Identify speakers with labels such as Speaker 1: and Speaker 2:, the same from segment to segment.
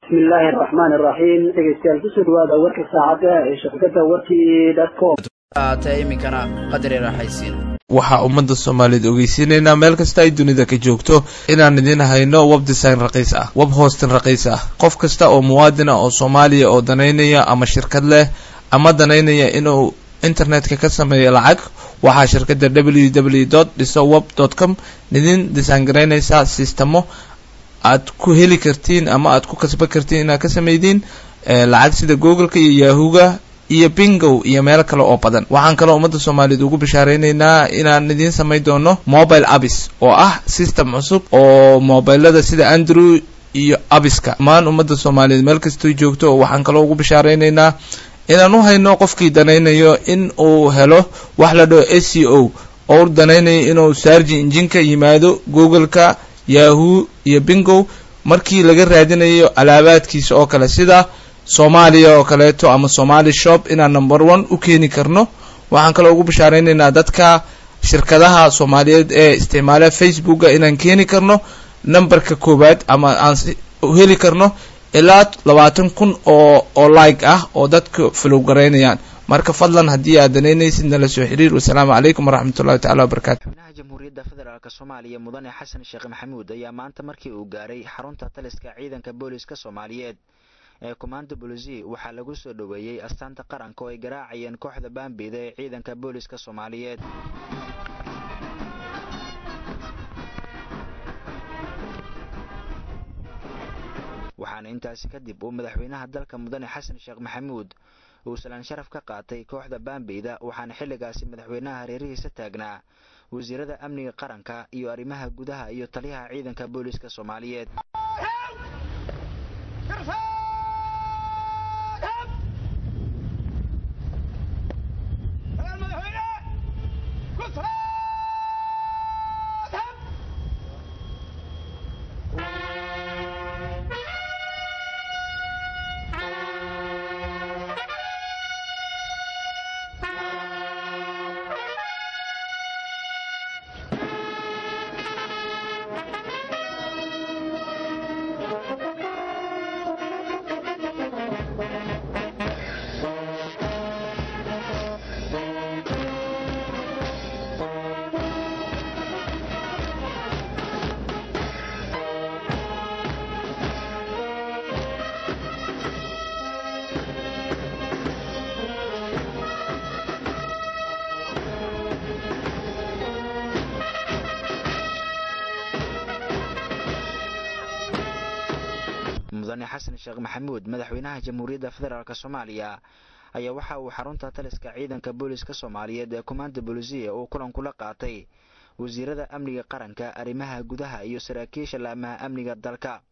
Speaker 1: بسم الله الرحمن الرحيم دغيستيال كسر وادا ورك ساعده شبكه warkii.com
Speaker 2: taymikana qadari raaxaysiin
Speaker 3: waxa ummadda Soomaaliyeed ogeysiinayna meel kasta ay dunida ka joogto inaan idin hayno web design raqiis ah web hosting raqiis ah qof kasta oo muwaadin ah oo Soomaaliya oo daneynaya ama shirkad leh ama daneynaya inuu internetka ka sameeyo lacag waxa shirkadda www.disoweb.com idin design gareynaysa sistemo aad ku heli kartiin ama aad ku kasban kartiin inaad ka sameeydiin lacag sida Google-ka iyo Yahoo-ga iyo Bingo iyo meel kale oo badan waxaan kale ummadda Soomaaliyeed ugu bishaareynaa inaan idin sameey doono mobile apps oo ah system cusub oo mobilada sida Android iyo apps-ka maan ummadda Soomaaliyeed meel kasta ay joogto waxaan kale ugu bishaareynaa inaan u hayno qofkii daneynayo in uu helo wax la dhaho SEO oo daneynayo inuu search engine-ka yimaado Google-ka Yahoo iyo Bingo markii laga raadinayo alaabaadkiisa oo kale sida Soomaaliya oo kaleeto ama Somali shop inaan number 1 u keeni karno waxaan kale ugu bishaareynaa dadka shirkadaha Soomaaliyeed ee isticmaala Facebook inaan keeni karno numberka koobaad ama aan heli karno ilaa 20,000 oo like ah oo dadka follow gareynayaan marka fadlan hadii aad daneynaysid nala soo xiriir wassalaamu calaykum waraxmatullaahi ta'ala wabarakaatuh
Speaker 2: jamhuuriyadda federaalka Soomaaliya mudane Xasan Sheekh Maxamuud ayaa maanta markii uu gaaray xarunta taliska ciidanka booliska Soomaaliyeed ee Commando Police waxa lagu soo dhaweeyay astaanta qaranka oo ay garaacayeen kooxda Bambida ee ciidanka booliska Soomaaliyeed waxaana intaasi kadib uu madaxweynaha dalka mudane Xasan Sheekh Maxamuud uu salaan sharaf ka qaatay kooxda Bambida waxaana xilligaasi madaxweynaha hareerihiisa taagnaa wasiirada amniga qaranka iyo arrimaha gudaha iyo taliyaha ciidanka booliska Soomaaliyeed mudane Xasan Sheekh Maxamuud madaxweynaha jamhuuriyadda federaalka Soomaaliya ayaa waxa uu xarunta taliska ciidanka booliska Soomaaliyeed ee Commando Police oo kulan kula qaatay wasiirada amniga qaranka arrimaha gudaha iyo saraakiisha laamaha amniga dalka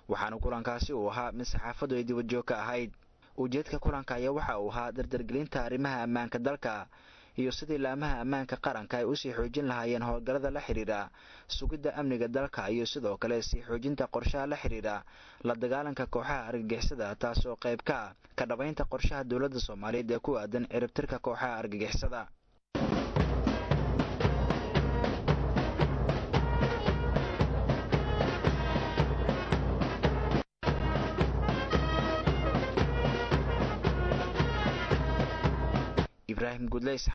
Speaker 2: waxaana kulankaasi uu ahaa mid saxaafadu ay dib joog ka ahayd ujeedka kulanka ayaa waxa uu ahaa dardargelinta arrimaha ammaanka dalka iyo sidii laamaha ammaanka qaranka ay u sii xoojin lahaayeen howlgallada la xiriira sugidda amniga dalka iyo sidoo kale sii xoojinta qorshaha la xiriira la dagaalanka kooxaha argagixisada taas oo qayb ka dhabaynta qorshaha dawladda Soomaaliyeed ee ku aadan ciribtirka kooxaha argagixisada Ibrahim Gudleys